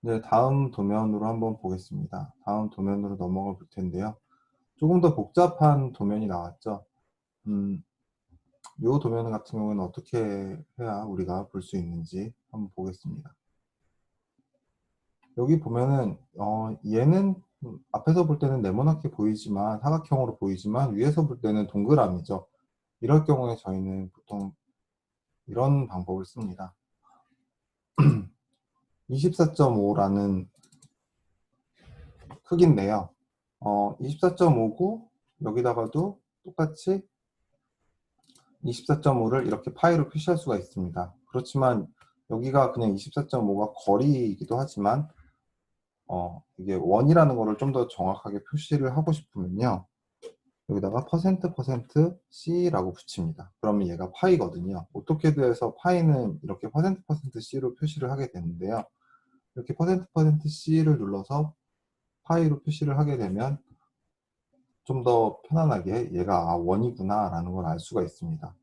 네, 다음 도면으로 한번 보겠습니다. 다음 도면으로 넘어가 볼 텐데요. 조금 더 복잡한 도면이 나왔죠. 음, 요 도면 같은 경우에는 어떻게 해야 우리가 볼 수 있는지 한번 보겠습니다. 여기 보면은 얘는 앞에서 볼 때는 네모나게 보이지만 사각형으로 보이지만 위에서 볼 때는 동그라미죠. 이럴 경우에 저희는 보통 이런 방법을 씁니다. 24.5라는 크기인데요. 24.5고 여기다가도 똑같이 24.5를 이렇게 파이로 표시할 수가 있습니다. 그렇지만 여기가 그냥 24.5가 거리이기도 하지만 이게 원이라는 거를 좀 더 정확하게 표시를 하고 싶으면요. 여기다가 %% C라고 붙입니다. 그러면 얘가 파이거든요. 오토캐드에서 파이는 이렇게 %% C로 표시를 하게 되는데요. 이렇게 %% C를 눌러서 파이로 표시를 하게 되면 좀 더 편안하게 얘가 원이구나 라는 걸 알 수가 있습니다.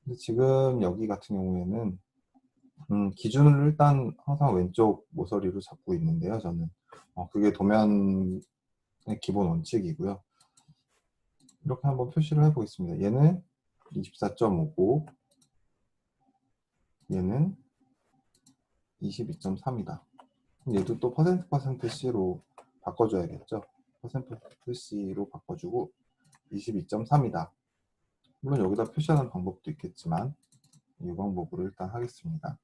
근데 지금 여기 같은 경우에는 기준을 일단 항상 왼쪽 모서리로 잡고 있는데요. 저는 그게 도면의 기본 원칙이고요. 이렇게 한번 표시를 해보겠습니다. 얘는 24.5고 얘는 22.3이다. 얘도 또 %C로 바꿔줘야겠죠. %C로 바꿔주고 22.3이다. 물론 여기다 표시하는 방법도 있겠지만 이 방법으로 일단 하겠습니다.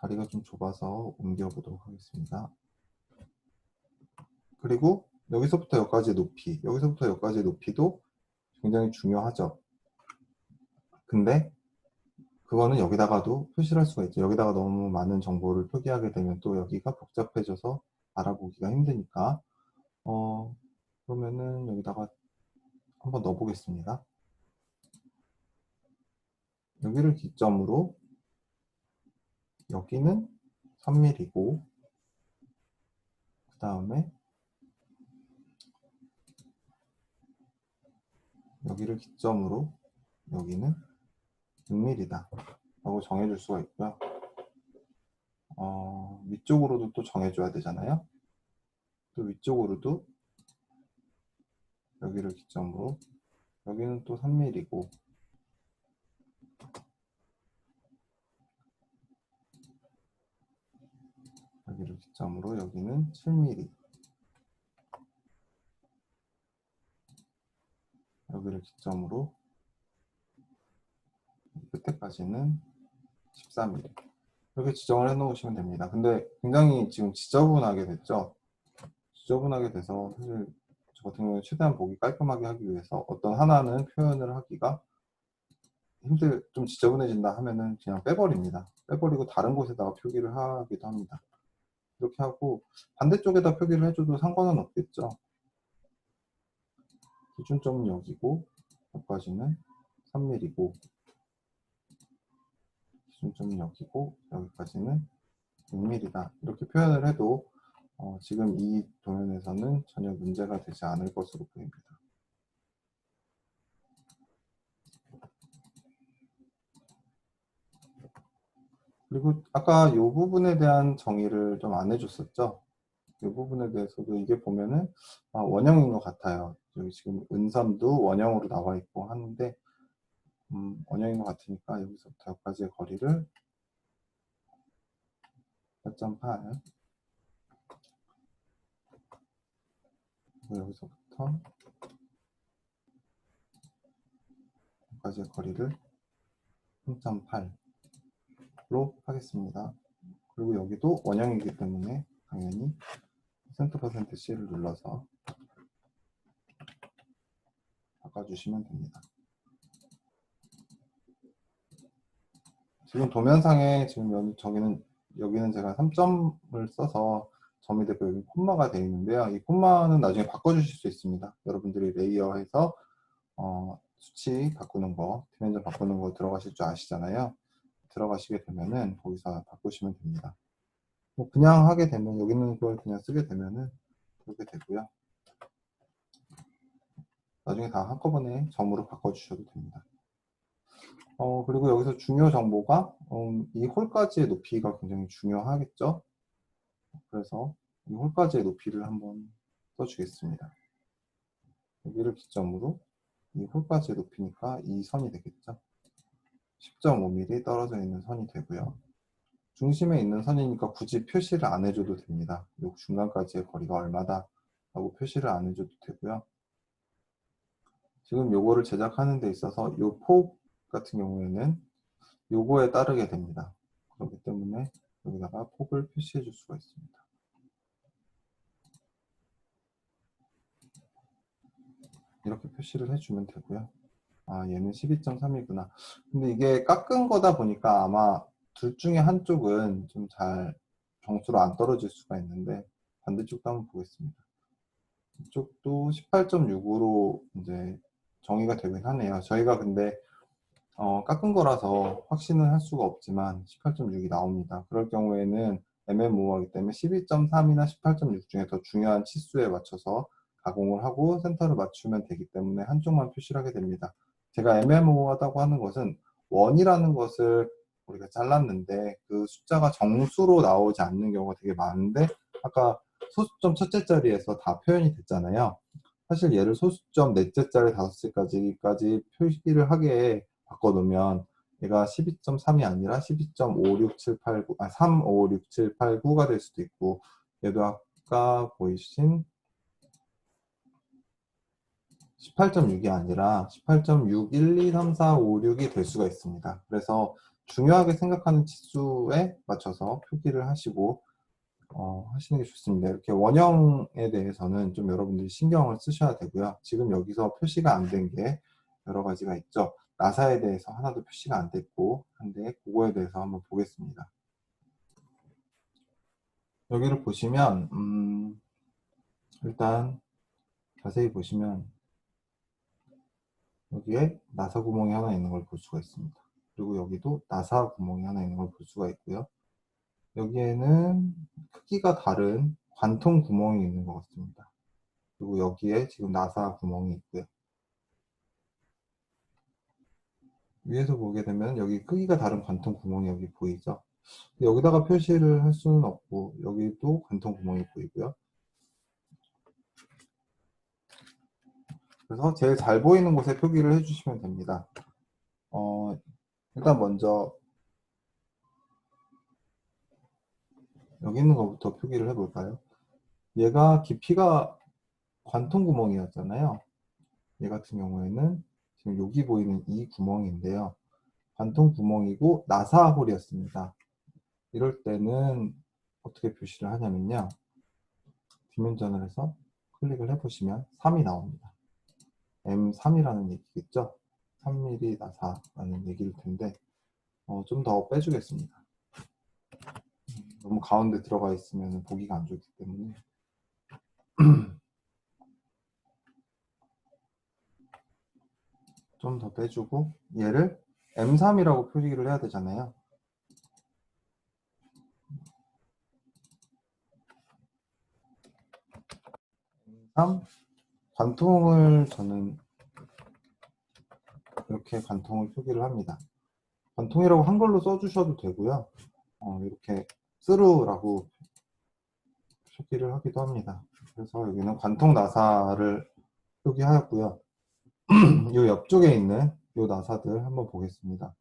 자리가 좀 좁아서 옮겨보도록 하겠습니다. 그리고 여기서부터 여기까지의 높이, 여기서부터 여기까지의 높이도 굉장히 중요하죠. 근데 그거는 여기다가도 표시를 할 수가 있죠. 여기다가 너무 많은 정보를 표기하게 되면 또 여기가 복잡해져서 알아보기가 힘드니까 그러면은 여기다가 한번 넣어보겠습니다. 여기를 기점으로 여기는 3mm고 그 다음에 여기를 기점으로 여기는 6mm다 라고 정해줄 수가 있고요. 위쪽으로도 또 정해줘야 되잖아요. 또 위쪽으로도 여기를 기점으로 여기는 또 3mm고 여기를 기점으로 여기는 7mm 여기를 기점으로 끝에까지는 14mm 이렇게 지정을 해 놓으시면 됩니다. 근데 굉장히 지금 지저분하게 됐죠. 지저분하게 돼서 사실 저 같은 경우는 최대한 보기 깔끔하게 하기 위해서 어떤 하나는 표현을 하기가 좀 지저분해진다 하면은 그냥 빼버립니다. 빼버리고 다른 곳에다가 표기를 하기도 합니다. 이렇게 하고 반대쪽에다 표기를 해줘도 상관은 없겠죠. 기준점은 여기고 여기까지는 3mm고 기준점은 여기고 여기까지는 6mm다 이렇게 표현을 해도 지금 이 도면에서는 전혀 문제가 되지 않을 것으로 보입니다. 그리고 아까 이 부분에 대한 정의를 좀 안 해줬었죠. 이 부분에 대해서도 이게 보면은 원형인 것 같아요. 여기 지금 은선도 원형으로 나와 있고 하는데 원형인 것 같으니까 여기서부터 여기까지의 거리를 4.8 여기서부터 여기까지의 거리를 3.8로 하겠습니다. 그리고 여기도 원형이기 때문에 당연히 %C를 눌러서 바꿔주시면 됩니다. 지금 도면상에 지금 여기는 제가 3점을 써서 점이 되고 여기 콤마가 되어 있는데요. 이 콤마는 나중에 바꿔주실 수 있습니다. 여러분들이 레이어해서 수치 바꾸는 거, 디멘전 바꾸는 거 들어가실 줄 아시잖아요. 들어가시게 되면은 거기서 바꾸시면 됩니다. 뭐 그냥 하게 되면 여기 있는 걸 그냥 쓰게 되면은 그렇게 되고요. 나중에 다 한꺼번에 점으로 바꿔주셔도 됩니다. 그리고 여기서 중요 정보가 이 홀까지의 높이가 굉장히 중요하겠죠. 그래서 이 홀까지의 높이를 한번 써주겠습니다. 여기를 기점으로 이 홀까지의 높이니까 이 선이 되겠죠. 10.5mm 떨어져 있는 선이 되고요. 중심에 있는 선이니까 굳이 표시를 안 해줘도 됩니다. 요 중간까지의 거리가 얼마다 라고 표시를 안 해줘도 되고요. 지금 요거를 제작하는 데 있어서 요 폭 같은 경우에는 요거에 따르게 됩니다. 그렇기 때문에 여기다가 폭을 표시해 줄 수가 있습니다. 이렇게 표시를 해주면 되고요. 아, 얘는 12.3이구나. 근데 이게 깎은 거다 보니까 아마 둘 중에 한쪽은 좀 잘 정수로 안 떨어질 수가 있는데 반대쪽도 한번 보겠습니다. 이쪽도 18.6으로 이제 정의가 되긴 하네요. 저희가 근데 깎은 거라서 확신은 할 수가 없지만 18.6이 나옵니다. 그럴 경우에는 애매모호하기 때문에 12.3이나 18.6 중에 더 중요한 치수에 맞춰서 가공을 하고 센터를 맞추면 되기 때문에 한쪽만 표시를 하게 됩니다. 제가 애매모호하다고 하는 것은 원이라는 것을 우리가 잘랐는데 그 숫자가 정수로 나오지 않는 경우가 되게 많은데 아까 소수점 첫째 자리에서 다 표현이 됐잖아요. 사실 얘를 소수점 넷째 자리 다섯째 까지 표시를 하게 바꿔놓으면 얘가 12.3이 아니라 12.56789, 356789가 될 수도 있고 얘도 아까 보이신 18.6이 아니라 18.6123456이 될 수가 있습니다. 그래서 중요하게 생각하는 치수에 맞춰서 표기를 하시고 하시는 게 좋습니다. 이렇게 원형에 대해서는 좀 여러분들이 신경을 쓰셔야 되고요. 지금 여기서 표시가 안 된 게 여러 가지가 있죠. 나사에 대해서 하나도 표시가 안 됐고 한데 그거에 대해서 한번 보겠습니다. 여기를 보시면 일단 자세히 보시면 여기에 나사 구멍이 하나 있는 걸 볼 수가 있습니다. 그리고 여기도 나사 구멍이 하나 있는 걸 볼 수가 있고요. 여기에는 크기가 다른 관통 구멍이 있는 것 같습니다. 그리고 여기에 지금 나사 구멍이 있고요. 위에서 보게 되면 여기 크기가 다른 관통 구멍이 여기 보이죠. 여기다가 표시를 할 수는 없고 여기도 관통 구멍이 보이고요. 그래서 제일 잘 보이는 곳에 표기를 해주시면 됩니다. 일단 먼저 여기 있는 것부터 표기를 해볼까요? 얘가 깊이가 관통 구멍이었잖아요. 얘 같은 경우에는 지금 여기 보이는 이 구멍인데요. 관통 구멍이고 나사홀이었습니다. 이럴 때는 어떻게 표시를 하냐면요. 뒷면전을 해서 클릭을 해보시면 3이 나옵니다. M3이라는 얘기겠죠. 3mm 나사라는 얘기일 텐데 좀 더 빼주겠습니다. 너무 가운데 들어가 있으면 보기가 안 좋기 때문에 좀 더 빼주고 얘를 M3이라고 표기를 해야 되잖아요. M3 관통을 저는 이렇게 관통을 표기를 합니다. 관통이라고 한글로 써주셔도 되고요. 이렇게 스루라고 표기를 하기도 합니다. 그래서 여기는 관통 나사를 표기하였고요. 이 옆쪽에 있는 이 나사들 한번 보겠습니다.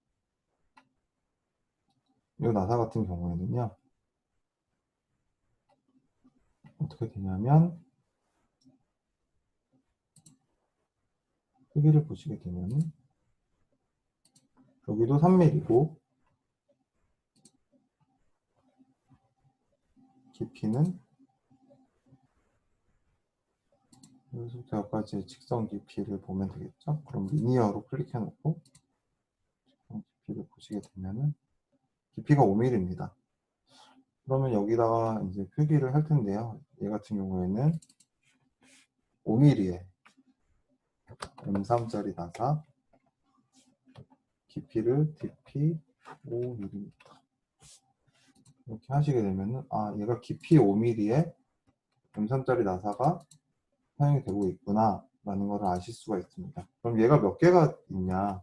이 나사 같은 경우에는요. 어떻게 되냐면 크기를 보시게 되면 여기도 3mm고 깊이는 여기서부터 여기까지 직선 깊이를 보면 되겠죠. 그럼 리니어로 클릭해 놓고 직선 깊이를 보시게 되면은 깊이가 5mm입니다. 그러면 여기다가 이제 표기를 할 텐데요. 얘 같은 경우에는 5mm에 M3짜리 나사 깊이를 DP 5mm 이렇게 하시게 되면은 얘가 깊이 5mm에 M3짜리 나사가 사용이 되고 있구나 라는 것을 아실 수가 있습니다. 그럼 얘가 몇 개가 있냐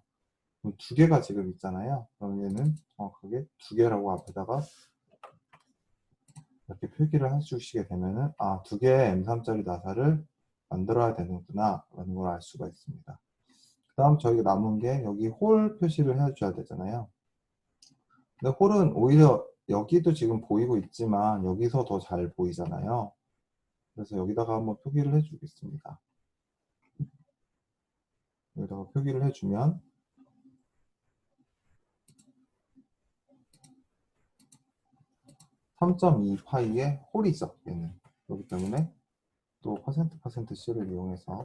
두 개가 지금 있잖아요. 그럼 얘는 정확하게 두 개라고 앞에다가 이렇게 표기를 해주시게 되면은 두 개의 M3짜리 나사를 만들어야 되는구나 라는 걸 알 수가 있습니다. 그 다음 저희가 남은 게 여기 홀 표시를 해줘야 되잖아요. 근데 홀은 오히려 여기도 지금 보이고 있지만 여기서 더 잘 보이잖아요. 그래서 여기다가 한번 표기를 해주겠습니다. 여기다가 표기를 해주면 3.2파이의 홀이죠. 얘는. 그렇기 때문에 또 %%C를 이용해서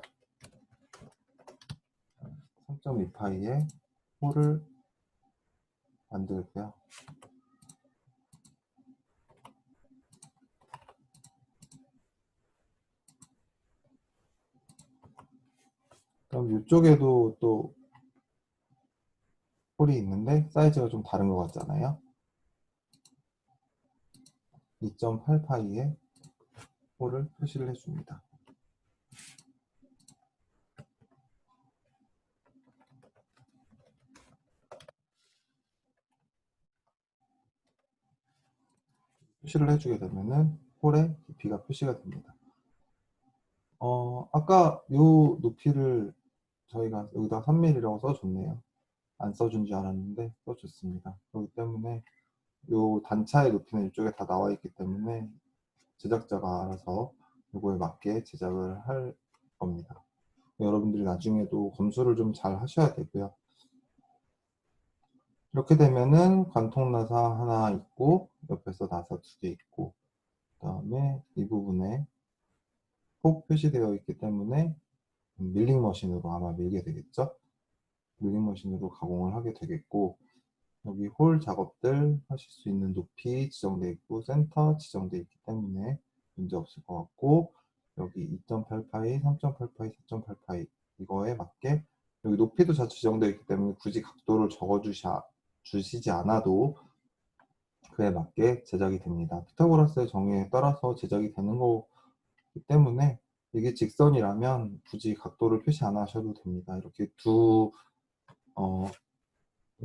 3.2파이의 홀을 만들고요. 그럼 이쪽에도 또 홀이 있는데 사이즈가 좀 다른 것 같잖아요. 2.8파이의 홀을 표시를 해줍니다. 표시를 해주게 되면은 홀의 깊이가 표시가 됩니다. 아까 요 높이를 저희가 여기다 3mm라고 써줬네요. 안 써준 줄 알았는데 써줬습니다. 그렇기 때문에 요 단차의 높이는 이쪽에 다 나와 있기 때문에 제작자가 알아서 요거에 맞게 제작을 할 겁니다. 여러분들이 나중에도 검수를 좀 잘 하셔야 되고요. 이렇게 되면은 관통 나사 하나 있고 옆에서 나사 두 개 있고 그 다음에 이 부분에 폭 표시되어 있기 때문에 밀링 머신으로 아마 밀게 되겠죠. 밀링 머신으로 가공을 하게 되겠고 여기 홀 작업들 하실 수 있는 높이 지정되어 있고 센터 지정되어 있기 때문에 문제 없을 것 같고 여기 2.8파이, 3.8파이, 4.8파이 이거에 맞게 여기 높이도 다 지정되어 있기 때문에 굳이 각도를 적어 주시지 않아도 그에 맞게 제작이 됩니다. 피타고라스의 정의에 따라서 제작이 되는 거기 때문에 이게 직선이라면 굳이 각도를 표시 안 하셔도 됩니다. 이렇게 두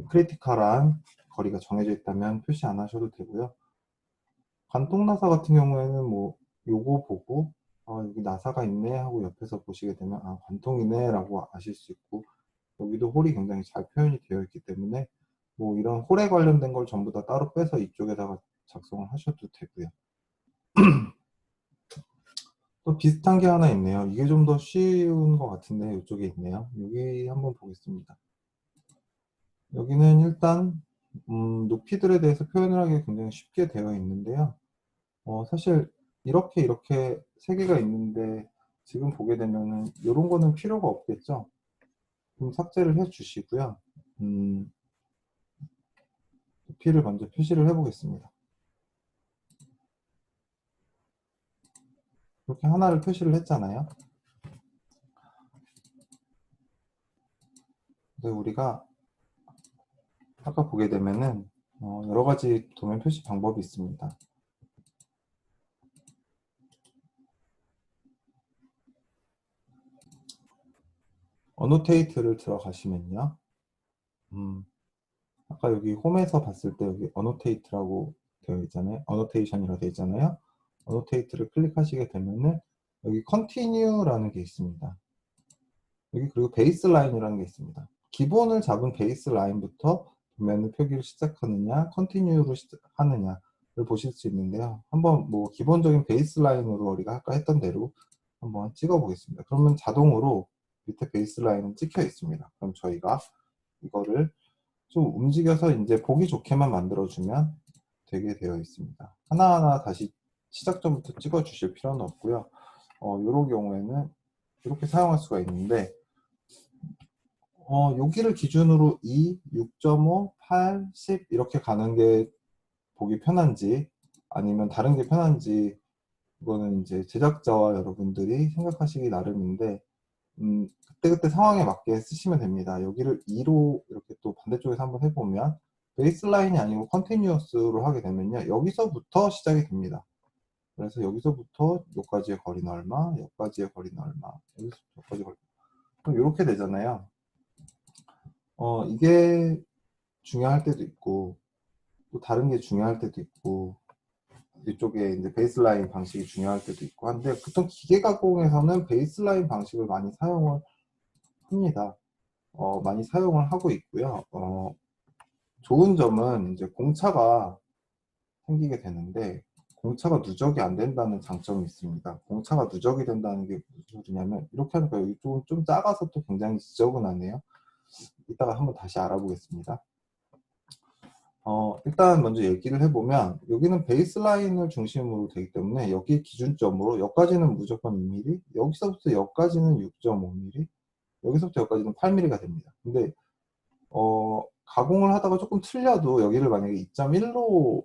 크리티컬한 거리가 정해져 있다면 표시 안 하셔도 되고요. 관통 나사 같은 경우에는 뭐 요거 보고 여기 나사가 있네 하고 옆에서 보시게 되면 관통이네 라고 아실 수 있고 여기도 홀이 굉장히 잘 표현이 되어 있기 때문에 뭐 이런 홀에 관련된 걸 전부 다 따로 빼서 이쪽에다가 작성을 하셔도 되고요. 또 비슷한 게 하나 있네요. 이게 좀 더 쉬운 것 같은데 이쪽에 있네요. 여기 한번 보겠습니다. 여기는 일단 높이들에 대해서 표현을 하기 굉장히 쉽게 되어 있는데요. 사실 이렇게 세 개가 있는데 지금 보게 되면은 이런 거는 필요가 없겠죠. 그럼 삭제를 해 주시고요. 높이를 먼저 표시를 해 보겠습니다. 이렇게 하나를 표시를 했잖아요. 근데 우리가 아까 보게 되면은 여러 가지 도면 표시 방법이 있습니다. 어노테이트를 들어가시면요. 아까 여기 홈에서 봤을 때 여기 어노테이트라고 되어 있잖아요. 어노테이션이라고 되어 있잖아요. 어노테이트를 클릭하시게 되면은 여기 컨티뉴라는 게 있습니다. 여기 그리고 베이스라인이라는 게 있습니다. 기본을 잡은 베이스라인부터 도면의 표기를 시작하느냐, 컨티뉴로 하느냐를 보실 수 있는데요. 한번 뭐 기본적인 베이스라인으로 우리가 아까 했던 대로 한번 찍어 보겠습니다. 그러면 자동으로 밑에 베이스라인은 찍혀 있습니다. 그럼 저희가 이거를 좀 움직여서 이제 보기 좋게만 만들어주면 되게 되어 있습니다. 하나하나 다시 시작점부터 찍어 주실 필요는 없고요. 이런 경우에는 이렇게 사용할 수가 있는데 여기를 기준으로 2, 6.5, 8, 10 이렇게 가는 게 보기 편한지 아니면 다른 게 편한지 이거는 이제 제작자와 여러분들이 생각하시기 나름인데 그때그때 상황에 맞게 쓰시면 됩니다. 여기를 2로 이렇게 또 반대쪽에서 한번 해보면 베이스라인이 아니고 컨티뉴어스로 하게 되면요. 여기서부터 시작이 됩니다. 그래서 여기서부터 여기까지의 거리는 얼마, 여기까지의 거리는 얼마, 여기서부터 여기까지 거리 그럼 이렇게 되잖아요. 이게 중요할 때도 있고 또 다른 게 중요할 때도 있고 이쪽에 이제 베이스라인 방식이 중요할 때도 있고 한데 보통 기계 가공에서는 베이스라인 방식을 많이 사용을 합니다. 많이 사용을 하고 있고요. 좋은 점은 이제 공차가 생기게 되는데 공차가 누적이 안 된다는 장점이 있습니다. 공차가 누적이 된다는 게 무슨 소리냐면 이렇게 하니까 여기 좀 작아서 또 굉장히 지저분하네요. 이따가 한번 다시 알아보겠습니다. 일단 먼저 얘기를 해보면 여기는 베이스라인을 중심으로 되기 때문에 여기 기준점으로 여기까지는 무조건 2mm, 여기서부터 여기까지는 6.5mm, 여기서부터 여기까지는 8mm가 됩니다. 근데 가공을 하다가 조금 틀려도 여기를 만약에 2.1로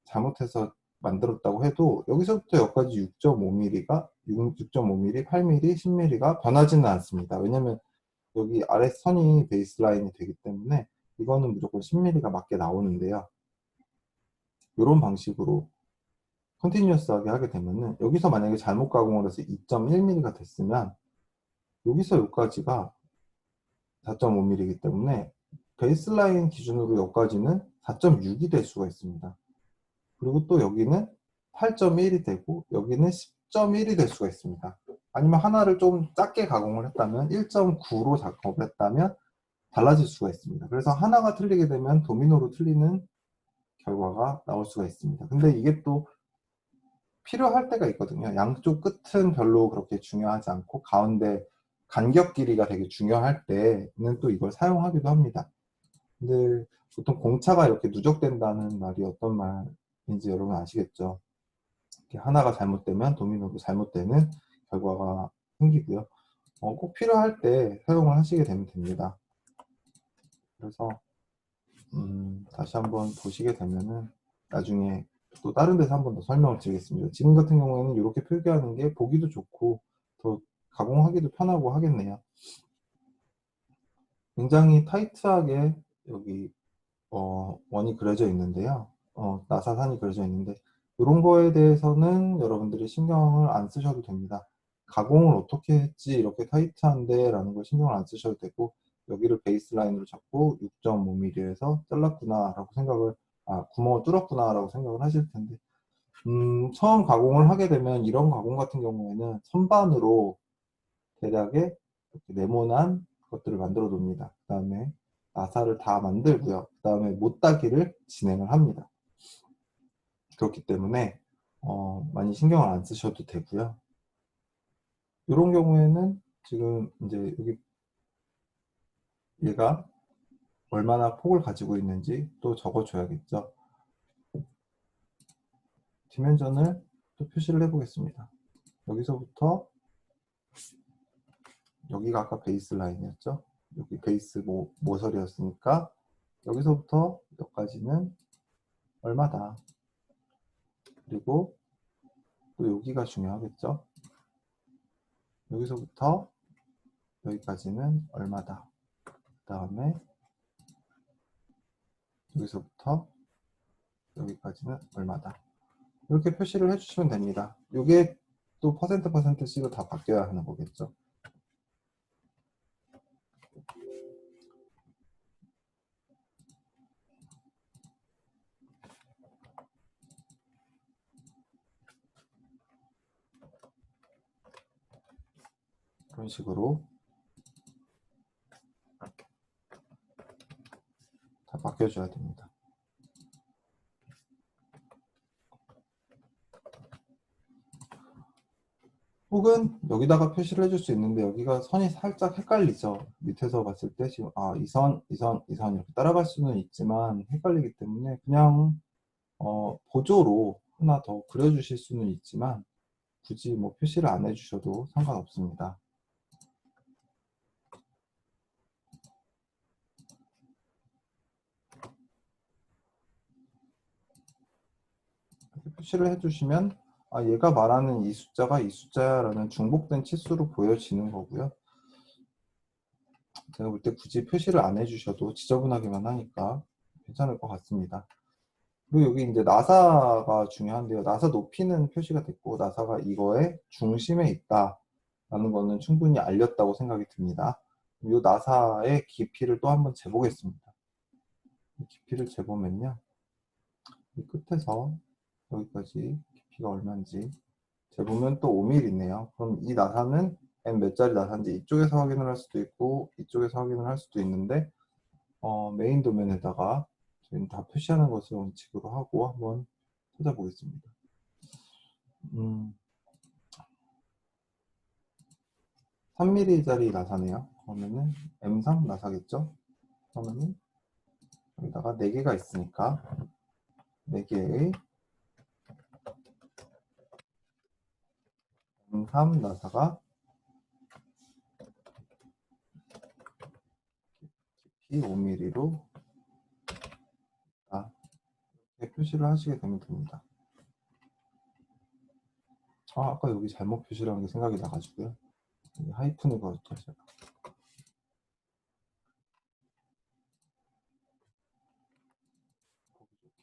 잘못해서 만들었다고 해도 여기서부터 여기까지 6.5mm가 6.5mm, 8mm, 10mm가 변하지는 않습니다. 왜냐면 여기 아래 선이 베이스라인이 되기 때문에 이거는 무조건 10mm가 맞게 나오는데요. 이런 방식으로 컨티뉴어스하게 하게 되면은 여기서 만약에 잘못 가공을 해서 2.1mm가 됐으면 여기서 여기까지가 4.5mm이기 때문에 베이스라인 기준으로 여기까지는 4.6이 될 수가 있습니다. 그리고 또 여기는 8.1이 되고 여기는 10.1이 될 수가 있습니다. 아니면 하나를 좀 작게 가공을 했다면 1.9로 작업을 했다면 달라질 수가 있습니다. 그래서 하나가 틀리게 되면 도미노로 틀리는 결과가 나올 수가 있습니다. 근데 이게 또 필요할 때가 있거든요. 양쪽 끝은 별로 그렇게 중요하지 않고 가운데 간격 길이가 되게 중요할 때는 또 이걸 사용하기도 합니다. 근데 보통 공차가 이렇게 누적된다는 말이 어떤 말인지 여러분 아시겠죠? 이렇게 하나가 잘못되면 도미노로 잘못되는 결과가 생기고요. 꼭 필요할 때 사용을 하시게 되면 됩니다. 그래서 다시 한번 보시게 되면은 나중에 또 다른 데서 한 번 더 설명을 드리겠습니다. 지금 같은 경우에는 이렇게 표기하는 게 보기도 좋고 더 가공하기도 편하고 하겠네요. 굉장히 타이트하게 여기 원이 그려져 있는데요. 나사산이 그려져 있는데 이런 거에 대해서는 여러분들이 신경을 안 쓰셔도 됩니다. 가공을 어떻게 했지 이렇게 타이트한데 라는 걸 신경을 안 쓰셔도 되고 여기를 베이스라인으로 잡고 6.5mm에서 잘랐구나 라고 생각을 구멍을 뚫었구나 라고 생각을 하실 텐데 처음 가공을 하게 되면 이런 가공 같은 경우에는 선반으로 대략의 이렇게 네모난 것들을 만들어 둡니다. 그 다음에 나사를 다 만들고요. 그 다음에 못따기를 진행을 합니다. 그렇기 때문에 많이 신경을 안 쓰셔도 되고요. 이런 경우에는 지금 이제 여기 얘가 얼마나 폭을 가지고 있는지 또 적어줘야겠죠. 디멘전을 또 표시를 해보겠습니다. 여기서부터 여기가 아까 베이스 라인이었죠. 여기 베이스 모서리였으니까 여기서부터 여기까지는 얼마다. 그리고 또 여기가 중요하겠죠. 여기서부터 여기까지는 얼마다. 그 다음에 여기서부터 여기까지는 얼마다. 이렇게 표시를 해주시면 됩니다. 이게 또 퍼센트씩으로 다 바뀌어야 하는 거겠죠. 그런 식으로 다 바뀌어줘야 됩니다. 혹은 여기다가 표시를 해줄 수 있는데 여기가 선이 살짝 헷갈리죠. 밑에서 봤을 때 지금 이 선, 이 선, 이 선 이렇게 따라갈 수는 있지만 헷갈리기 때문에 그냥 보조로 하나 더 그려주실 수는 있지만 굳이 뭐 표시를 안 해주셔도 상관없습니다. 이렇게 표시를 해주시면 얘가 말하는 이 숫자가 이 숫자야라는 중복된 치수로 보여지는 거고요. 제가 볼 때 굳이 표시를 안 해주셔도 지저분하기만 하니까 괜찮을 것 같습니다. 그리고 여기 이제 나사가 중요한데요. 나사 높이는 표시가 됐고 나사가 이거의 중심에 있다라는 거는 충분히 알렸다고 생각이 듭니다. 이 나사의 깊이를 또 한번 재보겠습니다. 깊이를 재보면요. 이 끝에서 여기까지 깊이가 얼마인지 재보면 또 5mm네요. 그럼 이 나사는 n 몇 짜리 나사인지 이쪽에서 확인을 할 수도 있고 이쪽에서 확인을 할 수도 있는데 메인 도면에다가 저희는 다 표시하는 것을 원칙으로 하고 한번 찾아보겠습니다. 3mm짜리 나사네요. 그러면은 M3 나사겠죠? 그러면은 여기다가 4개가 있으니까 4개의 M3 나사가 깊이 5mm로 이렇게 표시를 하시게 되면 됩니다. 아까 여기 잘못 표시를 한 게 생각이 나가지고요. 하이픈을 걸었죠, 제가.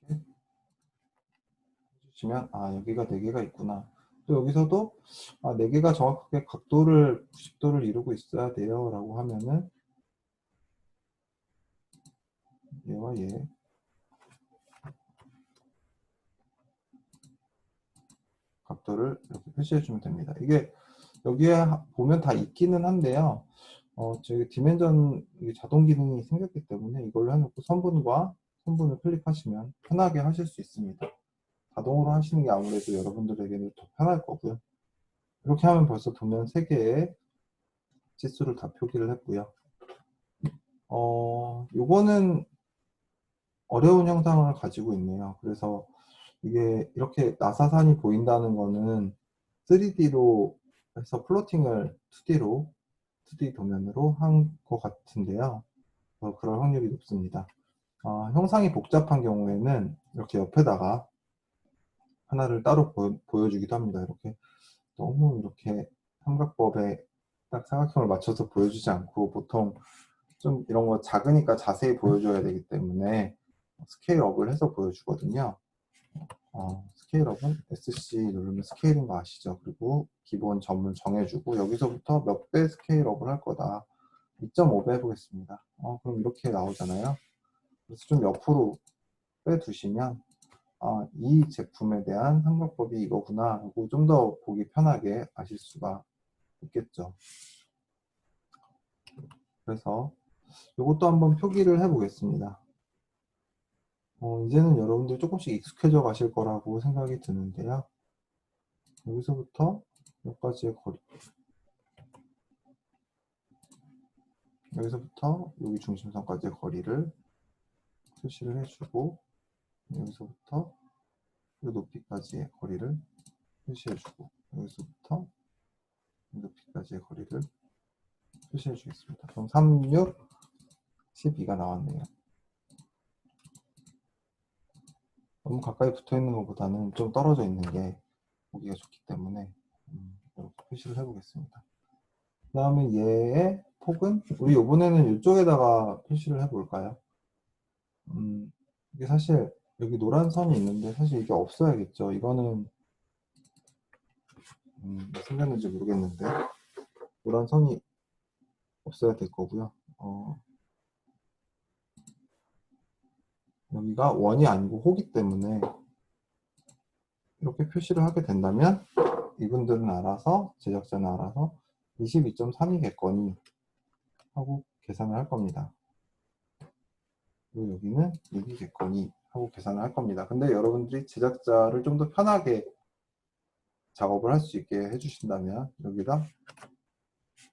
이렇게 해주시면 여기가 4개가 있구나. 또 여기서도 4개가 정확하게 각도를 90도를 이루고 있어야 돼요 라고 하면은 얘와 얘 각도를 이렇게 표시해 주면 됩니다. 이게 여기에 보면 다 있기는 한데요. 저기 디멘전 자동 기능이 생겼기 때문에 이걸로 해놓고 선분과 선분을 클릭하시면 편하게 하실 수 있습니다. 자동으로 하시는 게 아무래도 여러분들에게는 더 편할 거고요. 이렇게 하면 벌써 도면 3개의 치수를 다 표기를 했고요. 요거는 어려운 형상을 가지고 있네요. 그래서 이게 이렇게 나사산이 보인다는 거는 3D로 해서 플로팅을 2D 도면으로 한 것 같은데요. 그럴 확률이 높습니다. 형상이 복잡한 경우에는 이렇게 옆에다가 하나를 따로 보여주기도 합니다. 이렇게 너무 이렇게 삼각법에 딱 사각형을 맞춰서 보여주지 않고 보통 좀 이런 거 작으니까 자세히 보여줘야 되기 때문에 스케일업을 해서 보여주거든요. 스케일업은 SC 누르면 스케일인 거 아시죠? 그리고 기본 점을 정해주고 여기서부터 몇 배 스케일업을 할 거다. 2.5배 해보겠습니다. 그럼 이렇게 나오잖아요. 그래서 좀 옆으로 빼두시면 이 제품에 대한 삼각법이 이거구나 하고 좀 더 보기 편하게 아실 수가 있겠죠. 그래서 이것도 한번 표기를 해보겠습니다. 이제는 여러분들 조금씩 익숙해져 가실 거라고 생각이 드는데요. 여기서부터 몇 가지의 거리, 여기서부터 여기 중심선까지의 거리를 표시를 해주고 여기서부터 이 높이까지의 거리를 표시해주고 여기서부터 이 높이까지의 거리를 표시해 주겠습니다. 그럼 3, 6, 12가 나왔네요. 너무 가까이 붙어 있는 것보다는 좀 떨어져 있는 게 보기가 좋기 때문에 이렇게 표시를 해보겠습니다. 그 다음에 얘의 폭은 우리 이번에는 이쪽에다가 표시를 해볼까요? 이게 사실 여기 노란 선이 있는데 사실 이게 없어야겠죠. 이거는 왜 생겼는지 모르겠는데 노란 선이 없어야 될 거고요. 여기가 원이 아니고 호기 때문에 이렇게 표시를 하게 된다면 이분들은 알아서 제작자는 알아서 22.3이겠거니 하고 계산을 할 겁니다. 그리고 여기는 6이겠거니 하고 계산을 할 겁니다. 근데 여러분들이 제작자를 좀 더 편하게 작업을 할 수 있게 해주신다면 여기다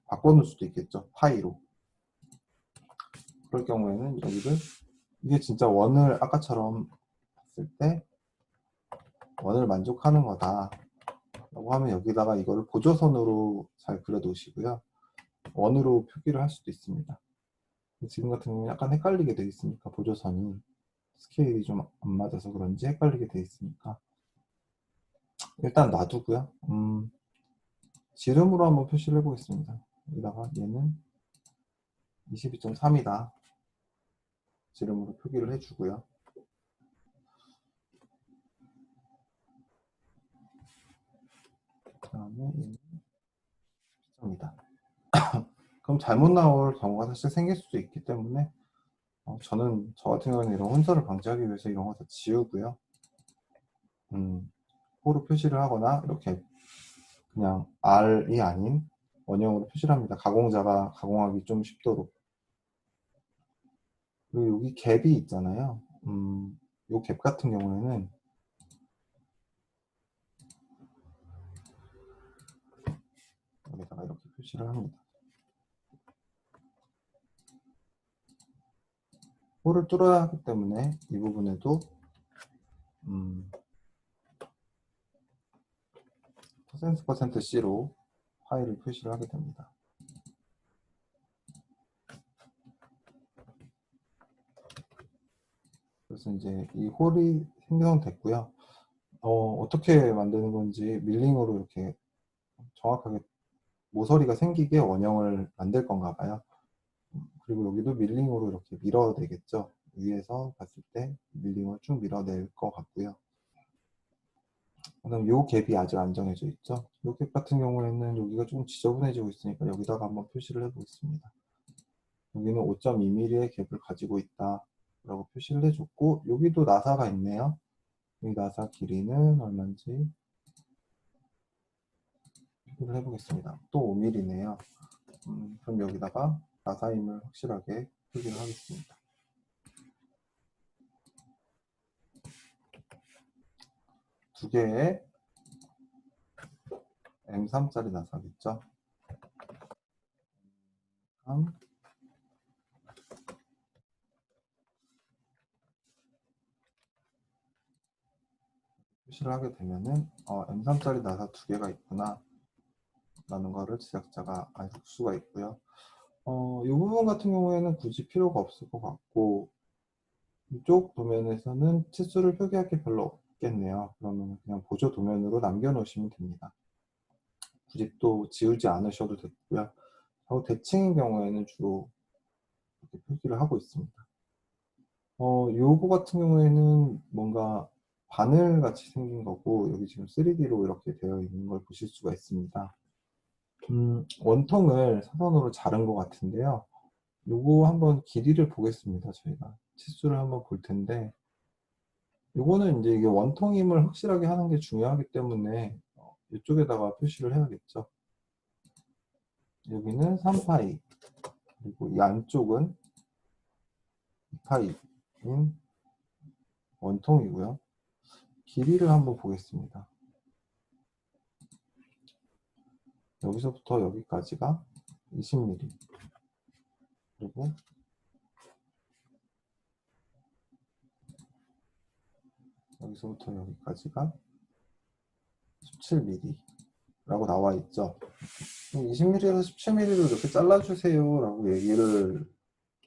바꿔놓을 수도 있겠죠. 파이로. 그럴 경우에는 여기를 이게 진짜 원을 아까처럼 봤을 때 원을 만족하는 거다 라고 하면 여기다가 이거를 보조선으로 잘 그려 놓으시고요. 원으로 표기를 할 수도 있습니다. 지금 같은 경우는 약간 헷갈리게 되어 있으니까 보조선이 스케일이 좀 안 맞아서 그런지 헷갈리게 되어 있으니까 일단 놔두고요. 지름으로 한번 표시를 해보겠습니다. 여기다가 얘는 22.3이다. 지름으로 표기를 해주고요. 그 다음에 얘는 10점이다. 그럼 잘못 나올 경우가 사실 생길 수도 있기 때문에 저 같은 경우는 이런 혼선을 방지하기 위해서 이런 거 다 지우고요. 호로 표시를 하거나 이렇게 그냥 R이 아닌 원형으로 표시를 합니다. 가공자가 가공하기 좀 쉽도록. 그리고 여기 갭이 있잖아요. 이 갭 같은 경우에는 여기다가 이렇게 표시를 합니다. 호를 뚫어야 하기 때문에 이 부분에도 %C로 파일을 표시를 하게 됩니다. 그래서 이제 이 홀이 생성됐고요. 어떻게 만드는 건지 밀링으로 이렇게 정확하게 모서리가 생기게 원형을 만들 건가 봐요. 그리고 여기도 밀링으로 이렇게 밀어내겠죠. 위에서 봤을 때 밀링을 쭉 밀어낼 것 같고요. 그다음 요 갭이 아직 안 정해져 있죠. 요 갭 같은 경우에는 여기가 조금 지저분해지고 있으니까 여기다가 한번 표시를 해보겠습니다. 여기는 5.2mm의 갭을 가지고 있다 라고 표시를 해줬고, 여기도 나사가 있네요. 이 나사 길이는 얼마인지 표시를 해보겠습니다. 또 5mm네요. 그럼 여기다가 나사임을 확실하게 표기를 하겠습니다. 두 개의 M3짜리 나사겠죠. 3, 표시를 하게 되면은 M3짜리 나사 두 개가 있구나 라는 거를 제작자가 알 수가 있고요. 이 부분 같은 경우에는 굳이 필요가 없을 것 같고, 이쪽 도면에서는 치수를 표기할 게 별로 없겠네요. 그러면 그냥 보조 도면으로 남겨놓으시면 됩니다. 굳이 또 지우지 않으셔도 되고요. 대칭인 경우에는 주로 이렇게 표기를 하고 있습니다. 요거 같은 경우에는 뭔가 바늘 같이 생긴 거고, 여기 지금 3D로 이렇게 되어 있는 걸 보실 수가 있습니다. 원통을 사선으로 자른 것 같은데요. 요거 한번 길이를 보겠습니다. 저희가 치수를 한번 볼 텐데, 요거는 이제 이게 원통임을 확실하게 하는 게 중요하기 때문에 이쪽에다가 표시를 해야겠죠. 여기는 3파이, 그리고 이 안쪽은 2파이인 원통이고요. 길이를 한번 보겠습니다. 여기서부터 여기까지가 20mm, 그리고 여기서부터 여기까지가 17mm 라고 나와 있죠. 20mm에서 17mm로 이렇게 잘라주세요 라고 얘기를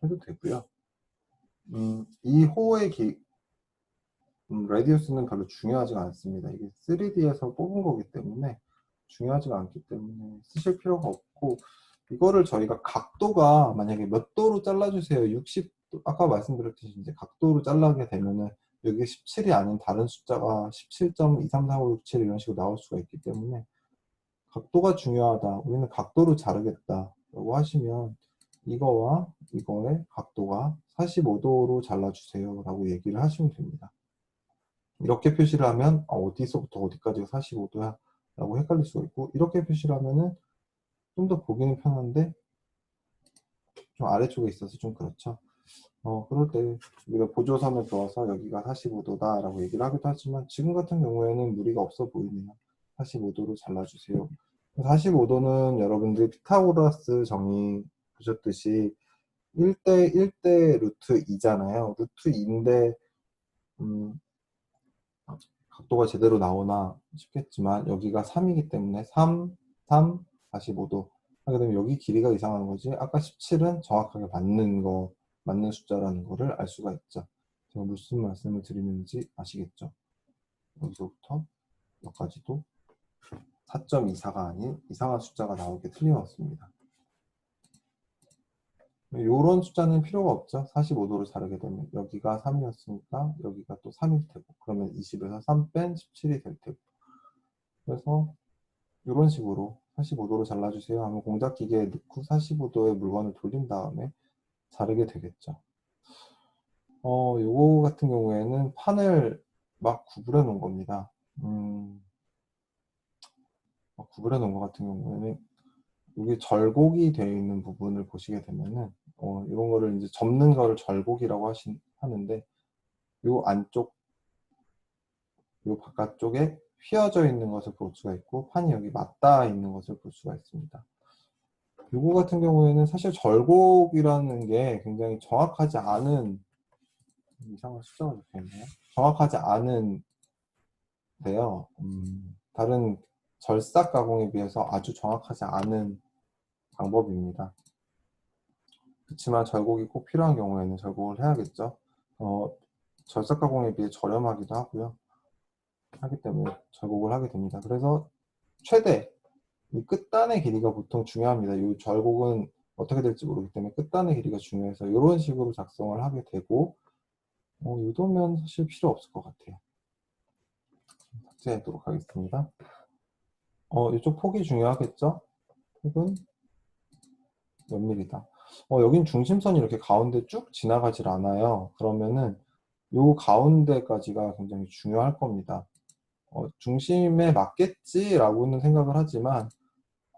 해도 되고요. 이 호의 레디우스는 별로 중요하지가 않습니다. 이게 3D에서 뽑은 거기 때문에 중요하지가 않기 때문에 쓰실 필요가 없고, 이거를 저희가 각도가 만약에 몇 도로 잘라주세요, 60도, 아까 말씀드렸듯이 이제 각도로 잘라게 되면은 여기 17이 아닌 다른 숫자가 17.23456 이런 식으로 나올 수가 있기 때문에 각도가 중요하다, 우리는 각도로 자르겠다 라고 하시면 이거와 이거의 각도가 45도로 잘라주세요 라고 얘기를 하시면 됩니다. 이렇게 표시를 하면 어디서부터 어디까지가 45도야 라고 헷갈릴 수가 있고, 이렇게 표시를 하면은 좀 더 보기는 편한데 좀 아래쪽에 있어서 좀 그렇죠. 그럴 때 우리가 보조선을 그어서 여기가 45도다 라고 얘기를 하기도 하지만, 지금 같은 경우에는 무리가 없어 보이네요. 45도로 잘라주세요. 45도는 여러분들 피타고라스 정의 보셨듯이 1대 1대 루트 2잖아요. 루트 2인데 각도가 제대로 나오나 싶겠지만 여기가 3이기 때문에 3, 3, 45도 하게 되면 여기 길이가 이상한 거지, 아까 17은 정확하게 맞는 숫자라는 거를 알 수가 있죠. 제가 무슨 말씀을 드리는지 아시겠죠? 여기서부터 여기까지도 4.24가 아닌 이상한 숫자가 나오게 틀림없습니다. 이런 숫자는 필요가 없죠. 45도로 자르게 되면 여기가 3이었으니까 여기가 또 3일 테고, 그러면 20에서 3 뺀 17이 될 테고, 그래서 이런 식으로 45도로 잘라주세요 하면 공작 기계에 넣고 45도의 물건을 돌린 다음에 자르게 되겠죠. 요거 같은 경우에는 판을 막 구부려 놓은 겁니다. 막 구부려 놓은 것 같은 경우에는 여기 절곡이 되어 있는 부분을 보시게 되면은 이런 거를 이제 접는 거를 절곡이라고 하는데 요 안쪽, 요 바깥쪽에 휘어져 있는 것을 볼 수가 있고 판이 여기 맞닿아 있는 것을 볼 수가 있습니다. 요거 같은 경우에는 사실 절곡이라는 게 굉장히 정확하지 않은, 이상한 숫자가 적혀있네요. 정확하지 않은데요. 다른 절삭 가공에 비해서 아주 정확하지 않은 방법입니다. 그렇지만 절곡이 꼭 필요한 경우에는 절곡을 해야겠죠. 절삭 가공에 비해 저렴하기도 하고요. 하기 때문에 절곡을 하게 됩니다. 그래서 최대 이 끝단의 길이가 보통 중요합니다. 이 절곡은 어떻게 될지 모르기 때문에 끝단의 길이가 중요해서 이런 식으로 작성을 하게 되고 이 정도면 사실 필요 없을 것 같아요. 삭제하도록 하겠습니다. 이쪽 폭이 중요하겠죠? 폭은 몇 밀리다. 여긴 중심선이 이렇게 가운데 쭉 지나가질 않아요. 그러면은 요 가운데까지가 굉장히 중요할 겁니다. 중심에 맞겠지라고는 생각을 하지만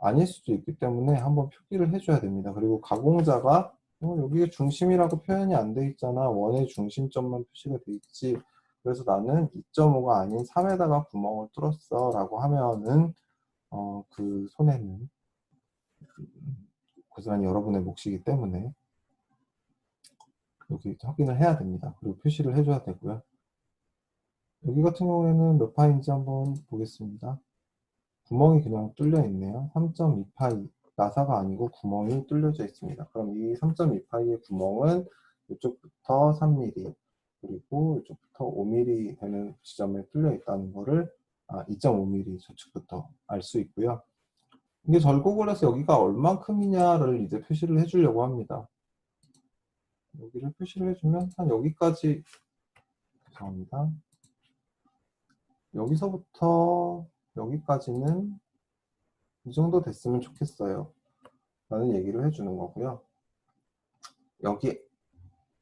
아닐 수도 있기 때문에 한번 표기를 해줘야 됩니다. 그리고 가공자가 여기에 중심이라고 표현이 안 돼 있잖아. 원의 중심점만 표시가 돼 있지. 그래서 나는 2.5가 아닌 3에다가 구멍을 뚫었어 라고 하면은 그 손해는 고스란히 여러분의 몫이기 때문에 여기 확인을 해야 됩니다. 그리고 표시를 해줘야 되고요. 여기 같은 경우에는 몇 파인지 한번 보겠습니다. 구멍이 그냥 뚫려 있네요. 3.2파이, 나사가 아니고 구멍이 뚫려져 있습니다. 그럼 이 3.2파이의 구멍은 이쪽부터 3mm, 그리고 이쪽부터 5mm 되는 지점에 뚫려 있다는 거를 2.5mm 저측부터 알 수 있고요. 이게 절곡을 해서 여기가 얼만큼이냐를 이제 표시를 해주려고 합니다. 여기를 표시를 해주면 한 여기까지, 죄송합니다. 여기서부터 여기까지는 이 정도 됐으면 좋겠어요 라는 얘기를 해주는 거고요. 여기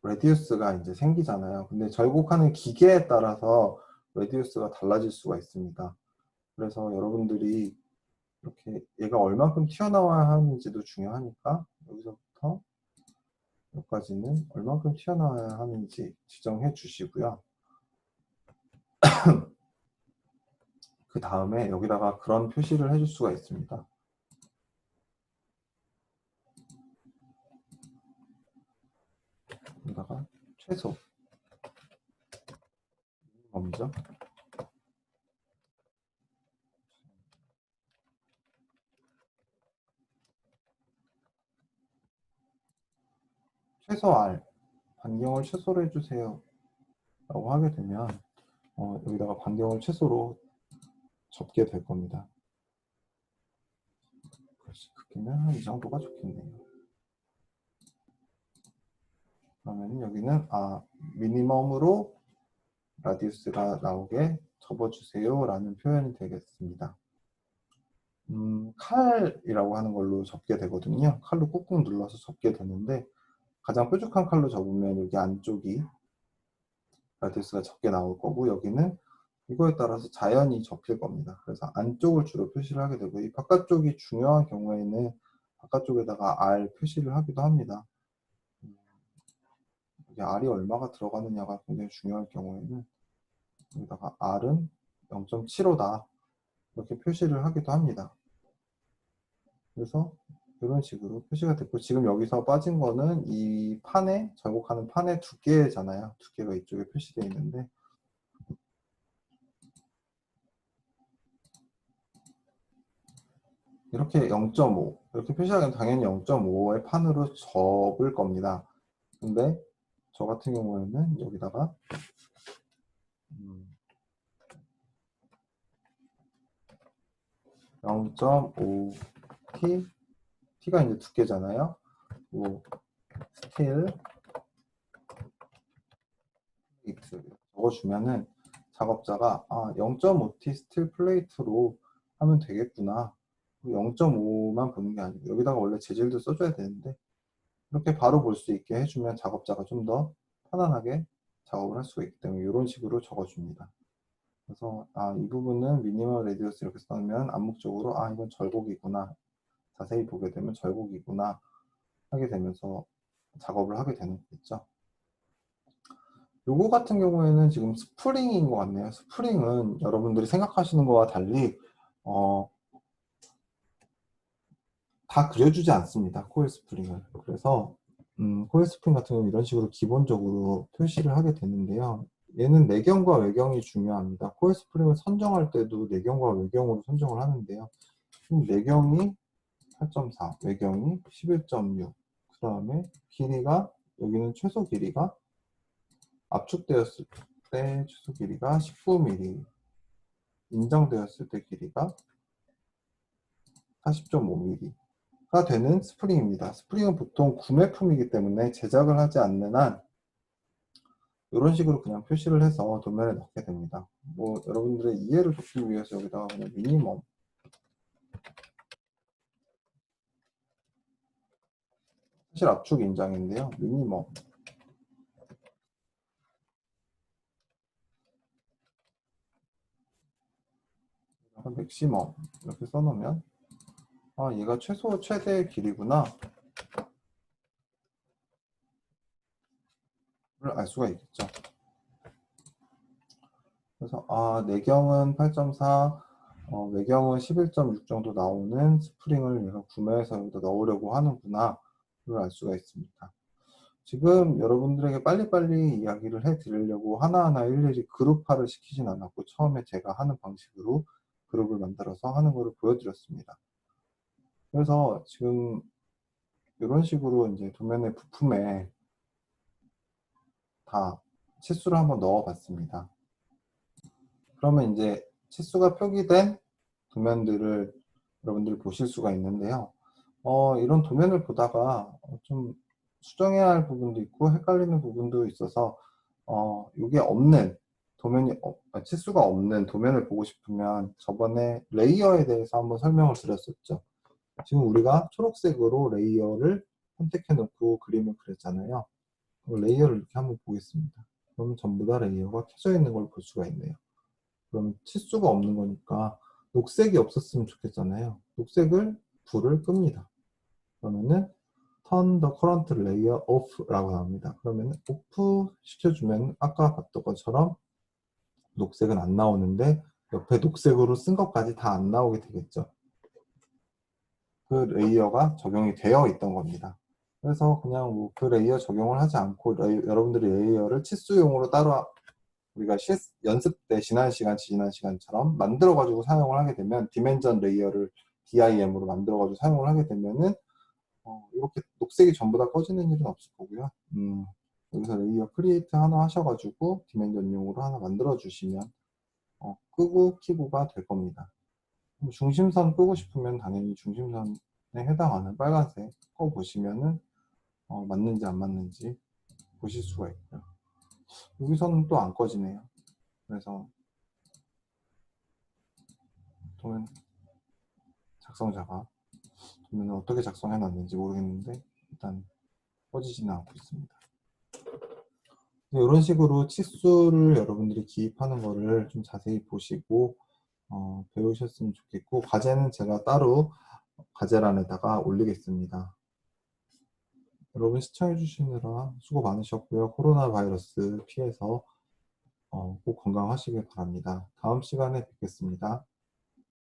레디우스가 이제 생기잖아요. 근데 절곡하는 기계에 따라서 레디우스가 달라질 수가 있습니다. 그래서 여러분들이 이렇게 얘가 얼만큼 튀어나와야 하는지도 중요하니까 여기서부터 여기까지는 얼만큼 튀어나와야 하는지 지정해 주시고요. 그 다음에 여기다가 그런 표시를 해줄 수가 있습니다. 여기다가 최소 먼저 최소 R 반경을 최소로 해주세요 라고 하게 되면 여기다가 반경을 최소로 접게 될 겁니다. 크기는 한 이 정도가 좋겠네요. 그러면 여기는 미니멈으로 라디우스가 나오게 접어주세요 라는 표현이 되겠습니다. 칼이라고 하는 걸로 접게 되거든요. 칼로 꾹꾹 눌러서 접게 되는데 가장 뾰족한 칼로 접으면 여기 안쪽이 라디우스가 적게 나올 거고 여기는 이거에 따라서 자연히 접힐 겁니다. 그래서 안쪽을 주로 표시를 하게 되고 이 바깥쪽이 중요한 경우에는 바깥쪽에다가 R 표시를 하기도 합니다. 이게 R이 얼마가 들어가느냐가 굉장히 중요할 경우에는 여기다가 R은 0.75다 이렇게 표시를 하기도 합니다. 그래서 이런 식으로 표시가 됐고 지금 여기서 빠진 거는 이 판에 절곡하는 판의 두께잖아요. 두께가 이쪽에 표시되어 있는데 이렇게 0.5 이렇게 표시하면 당연히 0.5의 판으로 접을 겁니다. 근데 저 같은 경우에는 여기다가 0.5t t가 이제 두께잖아요. 스틸 플레이트 적어주면은 작업자가 0.5t 스틸 플레이트로 하면 되겠구나 0.5만 보는 게 아니고 여기다가 원래 재질도 써줘야 되는데 이렇게 바로 볼 수 있게 해주면 작업자가 좀 더 편안하게 작업을 할 수가 있기 때문에 이런 식으로 적어줍니다. 그래서 이 부분은 미니멀 레디어스 이렇게 써놓으면 암묵적으로 이건 절곡이구나, 자세히 보게 되면 절곡이구나 하게 되면서 작업을 하게 되는 거겠죠. 요거 같은 경우에는 지금 스프링인 것 같네요. 스프링은 여러분들이 생각하시는 거와 달리 다 그려주지 않습니다. 코일 스프링을. 그래서 코일 스프링 같은 경우는 이런 식으로 기본적으로 표시를 하게 되는데요. 얘는 내경과 외경이 중요합니다. 코일 스프링을 선정할 때도 내경과 외경으로 선정을 하는데요. 내경이 8.4, 외경이 11.6, 그 다음에 길이가, 여기는 최소 길이가 압축되었을 때 최소 길이가 19mm, 인정되었을 때 길이가 40.5mm가 되는 스프링입니다. 스프링은 보통 구매품이기 때문에 제작을 하지 않는 한 이런 식으로 그냥 표시를 해서 도면에 넣게 됩니다. 뭐 여러분들의 이해를 돕기 위해서 여기다가 그냥 미니멈, 사실 압축 인장인데요. 미니멈, 맥시멈 이렇게 써놓으면 얘가 최소 최대의 길이구나 를 알 수가 있겠죠. 그래서 내경은 8.4, 외경은 11.6 정도 나오는 스프링을 얘가 구매해서 여기다 넣으려고 하는구나 를 알 수가 있습니다. 지금 여러분들에게 빨리빨리 이야기를 해드리려고 하나하나 일일이 그룹화를 시키진 않았고 처음에 제가 하는 방식으로 그룹을 만들어서 하는 것을 보여드렸습니다. 그래서 지금 이런 식으로 이제 도면의 부품에 다 치수를 한번 넣어 봤습니다. 그러면 이제 치수가 표기된 도면들을 여러분들이 보실 수가 있는데요. 이런 도면을 보다가 좀 수정해야 할 부분도 있고 헷갈리는 부분도 있어서 이게 없는 도면이 치수가 없는 도면을 보고 싶으면 저번에 레이어에 대해서 한번 설명을 드렸었죠. 지금 우리가 초록색으로 레이어를 선택해 놓고 그림을 그렸잖아요. 레이어를 이렇게 한번 보겠습니다. 그러면 전부 다 레이어가 켜져 있는 걸 볼 수가 있네요. 그럼 치수가 없는 거니까 녹색이 없었으면 좋겠잖아요. 녹색을 불을 끕니다. 그러면은 turn the current layer off 라고 나옵니다. 그러면 오프 시켜주면 아까 봤던 것처럼 녹색은 안 나오는데 옆에 녹색으로 쓴 것까지 다 안 나오게 되겠죠. 그 레이어가 적용이 되어 있던 겁니다. 그래서 그냥 뭐그 레이어 적용을 하지 않고 여러분들이 레이어를 치수용으로 따로 우리가 연습 때 지난 시간처럼 만들어 가지고 사용을 하게 되면 디멘전 레이어를 DIM으로 만들어 가지고 사용을 하게 되면은 이렇게 녹색이 전부 다 꺼지는 일은 없을 거고요. 여기서 레이어 크리에이트 하나 하셔가지고 디멘전용으로 하나 만들어 주시면 끄고 키고가 될 겁니다. 중심선 끄고 싶으면 당연히 중심선에 해당하는 빨간색 꺼 보시면은 맞는지 안 맞는지 보실 수가 있고요. 여기서는 또 안 꺼지네요. 그래서 도면 작성자가 도면을 어떻게 작성해 놨는지 모르겠는데 일단 꺼지지는 않고 있습니다. 이런 식으로 치수를 여러분들이 기입하는 거를 좀 자세히 보시고 배우셨으면 좋겠고, 과제는 제가 따로 과제란에다가 올리겠습니다. 여러분 시청해 주시느라 수고 많으셨고요. 코로나 바이러스 피해서 꼭 건강하시길 바랍니다. 다음 시간에 뵙겠습니다.